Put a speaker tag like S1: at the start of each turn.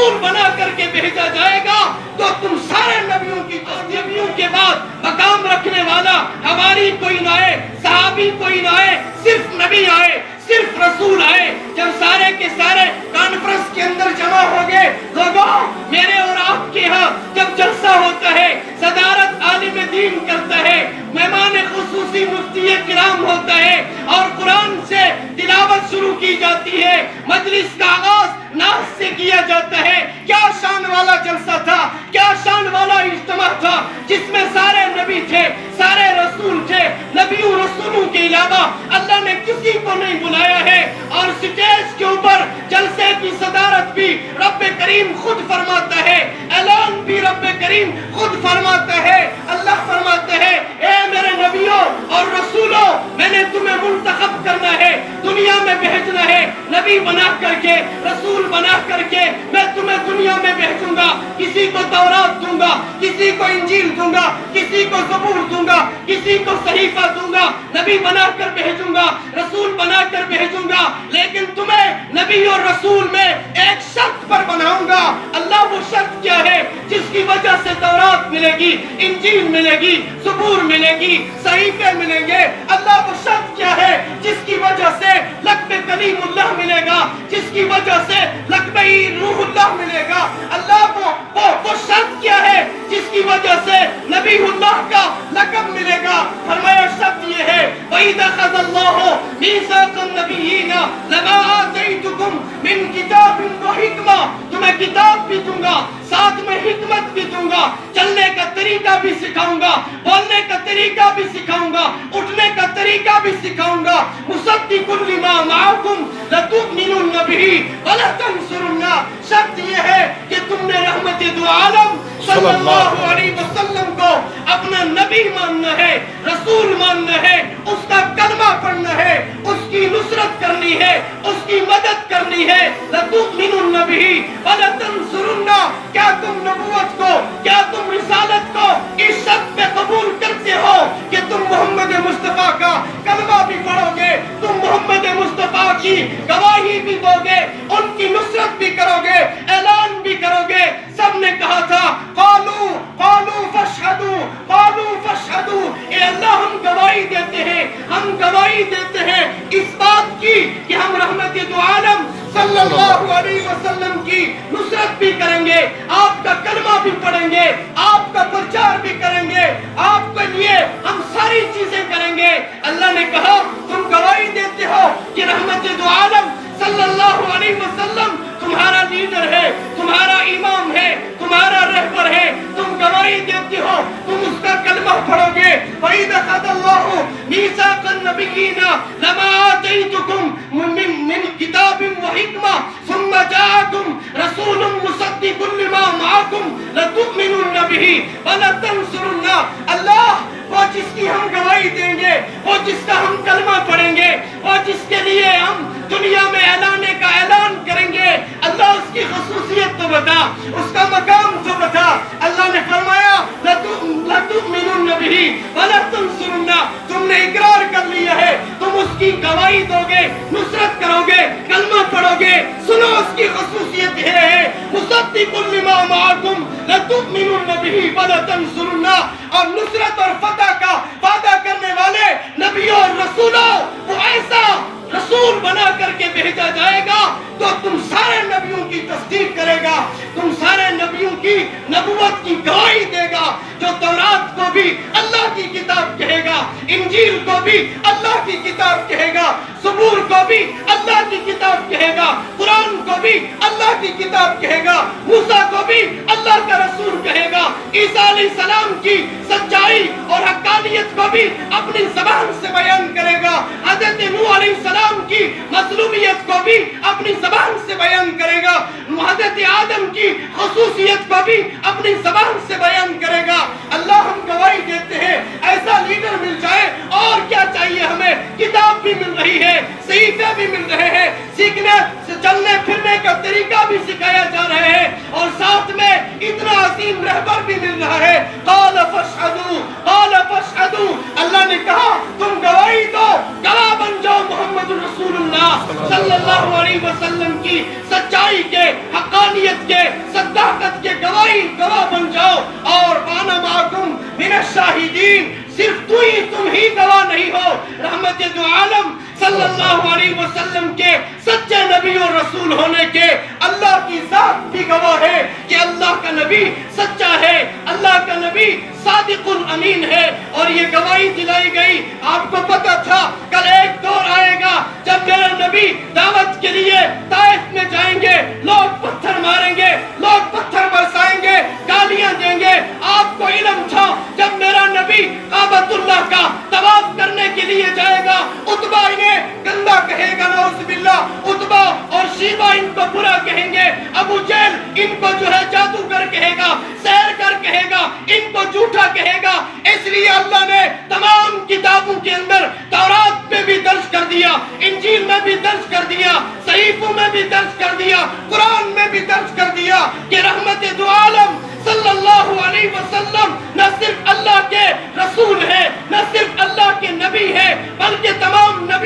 S1: رسول بنا کر کے بھیجا جائے گا تو تم سارے نبیوں کی نبیوں کے بعد مقام رکھنے والا ہماری کوئی نہ آئے، صحابی کوئی نہ آئے، صرف نبی آئے، صرف رسول آئے۔ جب سارے کے سارے کانفرنس کے اندر جمع ہو گئے، لوگوں میرے اور آپ کے ہاں جب جلسہ ہوتا ہے، صدارت عالم دین کرتا ہے، مہمان خصوصی مفتی کرام ہوتا ہے اور قرآن سے تلاوت شروع کی جاتی ہے، مجلس کا آغاز نعت سے کیا جاتا ہے۔ کیا شان والا جلسہ تھا، کیا شان والا اجتماع تھا، جس میں سارے نبی تھے، سارے رسول تھے۔ نبیوں رسولوں کے علاوہ اللہ نے کسی کو نہیں بلایا ہے، اور سٹیج کے اوپر جلسے کی صدارت بھی رب کریم خود فرماتا ہے، اعلان بھی رب کریم خود فرماتا ہے۔ اللہ فرماتا ہے اے میرے نبیوں اور رسولوں، میں نے تمہیں منتخب کرنا ہے، دنیا میں بھیجنا ہے، نبی بنا کر کے، رسول بنا کر کے میں تمہیں دنیا میں بھیجوں گا۔ کسی کو تورات دوں گا، کسی کو انجیل دوں گا، کسی کو زبور دوں گا، کسی کو صحیفہ دوں گا، نبی بنا کر بھیجوں گا، رسول بنا کر بھیجوں گا، لیکن تمہیں نبی اور رسول میں ایک شرط پر بناؤں گا۔ اللہ وہ شرط کیا ہے جس کی وجہ سے تورات ملے گی، انجیل ملے گی، زبور ملے گی، صحیفے ملیں گے؟ اللہ وہ شرط کیا ہے جس کی وجہ سے لقب کلیم اللہ ملے گا، جس کی وجہ سے لقب روح اللہ ملے گا؟ اللہ وہ شرط کیا ہے جس کی وجہ سے نبی اللہ کا لقب ملے گا؟ فرمایا شرط یہ ہے وَإِذَا أَخَذَ اللَّهُ مِيثَاقَ النَّبِيِّينَ لَمَا آتَيْتُكُم مِّن كِتَابٍ وَحِكْمَةٍ، تمہیں کتاب بھی دوں گا، ساتھ میں حکمت بھی دوں گا، چلنے کا طریقہ بھی سکھاؤں گا، بولنے کا طریقہ بھی سکھاؤں گا، اٹھنے کا طریقہ بھی سکھاؤں گا۔ مُصَدِّقٌ لِمَا مَعَكُمْ لَتُؤْمِنُنَّ بِهِ وَلَتَنصُرُنَّهُ۔ شرط یہ ہے کہ تم نے رحمت دو عالم صلی اللہ علیہ وسلم کو اپنا نبی ماننا ہے، رسول ماننا ہے، اس کا کلمہ پڑھنا ہے، اس کی نصرت کرنی ہے، اس کی مدد کرنی ہے۔ لَتُؤْمِنُنَّ بِهِ وَلَتَنصُرُنَّهُ۔ کیا تم نبوت کو، کیا تم رسالت کو اس شرط پہ قبول کرتے ہو کہ تم محمد مصطفیٰ کا کلمہ بھی پڑھو گے، تم محمد مصطفیٰ کی گواہی بھی دو گے، ان کی نصرت بھی کرو گے، اعلان بھی کرو گے؟ سب نے کہا تھا قالوا فاشهدوا، قالوا فاشهدوا، اے اللہ ہم گواہی دیتے ہیں، ہم گواہی دیتے ہیں اس بات کی کہ ہم رحمت دو عالم صلی اللہ علیہ وسلم کی نصرت بھی کریں گے، آپ کا کلمہ بھی پڑھیں گے، آپ کا پرچار بھی کریں گے، آپ کے لیے ہم ساری چیزیں کریں گے۔ اللہ نے کہا تم گواہی دیتے ہو کہ رحمت دو عالم صلی اللہ علیہ وسلم تمہارا لیڈر ہے، تمہارا امام ہے، تمہارا رہبر ہے، تم گواہی دیتے ہو، تم اس کا کلمہ پڑھو گے۔ وَإِذَا أَخَذَ اللَّهُ مِيثَاقَ النَّبِيِّينَ لَمَا آتَيْتُكُم مِّن كِتَابٍ وَحِكْمَةٍ ثُمَّ جَاءَكُمْ رَسُولٌ مُصَدِّقٌ لِمَا مَعَكُمْ لَتُؤْمِنُنَّ بِهِ وَلَتَنصُرُنَّهُ۔ اللہ وہ جس کی ہم گواہی دیں گے، وہ جس کا ہم کلمہ پڑھیں گے، وہ جس کے لیے ہم دنیا میں اعلانے کا اعلان کریں گے، اللہ اس کی خصوصیت تو بتا، اس کا مقام تو بتا۔ اللہ نے فرمایا لَتُؤْمِنُنَّ بِهِ وَلَتَنصُرُنَّهُ۔ تم نے اقرار کر لیا ہے، تم اس کی گواہی دو گے، نصرت کرو گے، کلمہ پڑھو گے۔ سنو اس کی خصوصیت یہ ہے مُصَدِّقٌ لِمَا مَعَكُمْ لَتُؤْمِنُنَّ بِهِ وَلَتَنصُرُنَّهُ۔ اور نصرت اور فتح کا وعدہ کرنے والے نبیوں اور رسولوں، وہ ایسا رسول بنا کر کے بھیجا جائے گا تو تم سارے نبیوں کی تصدیق کرے گا، تم سارے نبیوں کی نبوت کی گواہی دے گا، جو تورات کو بھی اللہ کی کتاب کہے گا، انجیل کو بھی اللہ کی کتاب کہے گا، زبور کو بھی اللہ کی کتاب کہے گا، قرآن کو بھی اللہ کی کتاب کہے گا، موسیٰ کو بھی اللہ کا رسول کہے گا، عیسیٰ علیہ السلام کی سچائی اور حقانیت کو بھی اپنی زبان سے بیان کرے گا، حضرت نوح علیہ السلام کی مظلومیت کو بھی اپنی زبان سے بیان کرے گا، حضرت آدم کی خصوصیت کو بھی اپنی زبان سے بیان کرے گا۔ اللہ ہم گواہی دیتے ہیں ایسا لیڈر مل جائے اور کیا چاہیے ہمیں؟ کتاب بھی مل رہی ہے، صحیفے بھی مل رہے ہیں، سیکھنے چلنے پھرنے کا طریقہ بھی سکھایا جا رہا ہے، اور ساتھ میں اتنا عظیم رہبر بھی مل رہا ہے۔ قال فاشهدوا، قال فاشهدوا۔ اللہ نے کہا تم گواہی دو، گواہ بن جاؤ محمد رسول اللہ صلی اللہ علیہ وسلم کی سچائی کے، حقانیت کے، رحمت دو عالم صلی اللہ علیہ وسلم کے سچے نبی اور رسول ہونے کے اللہ کی ذات بھی گواہ ہے کہ اللہ کا نبی سچا ہے، اللہ کا نبی صادق الامین ہے، اور یہ گواہی دلائی گئی۔ آپ کو پتہ تھا کل ایک دور آئے گا جب میرا نبی دعوت کے لیے طائف میں جائیں گے، لوگ پتھر ماریں گے، لوگ پتھر برسائیں گے، گالیاں دیں گے۔ آپ کو علم تھا جب میرا نبی کعبۃ اللہ کا طواف کرنے کے لیے جائے گا، عتبہ انہیں گندا کہے گا، نعوذ باللہ، عتبہ اور شیبہ ان کو برا کہیں گے، ابو جہل ان کو جو ہے جادوگر کہے گا، سحر کر کہے گا، ان کو جھوٹا کہے گا۔ اس لیے اللہ نے تمام کتابوں کے اندر تورات میں بھی درج کر دیا، انجیل میں بھی درج کر دیا، صحیفوں میں بھی درج کر دیا، قرآن میں بھی درج کر دیا کہ رحمت دو عالم صلی اللہ علیہ وسلم نہ صرف اللہ کے رسول ہے، نہ صرف اللہ کے نبی ہے، بلکہ تمام نبی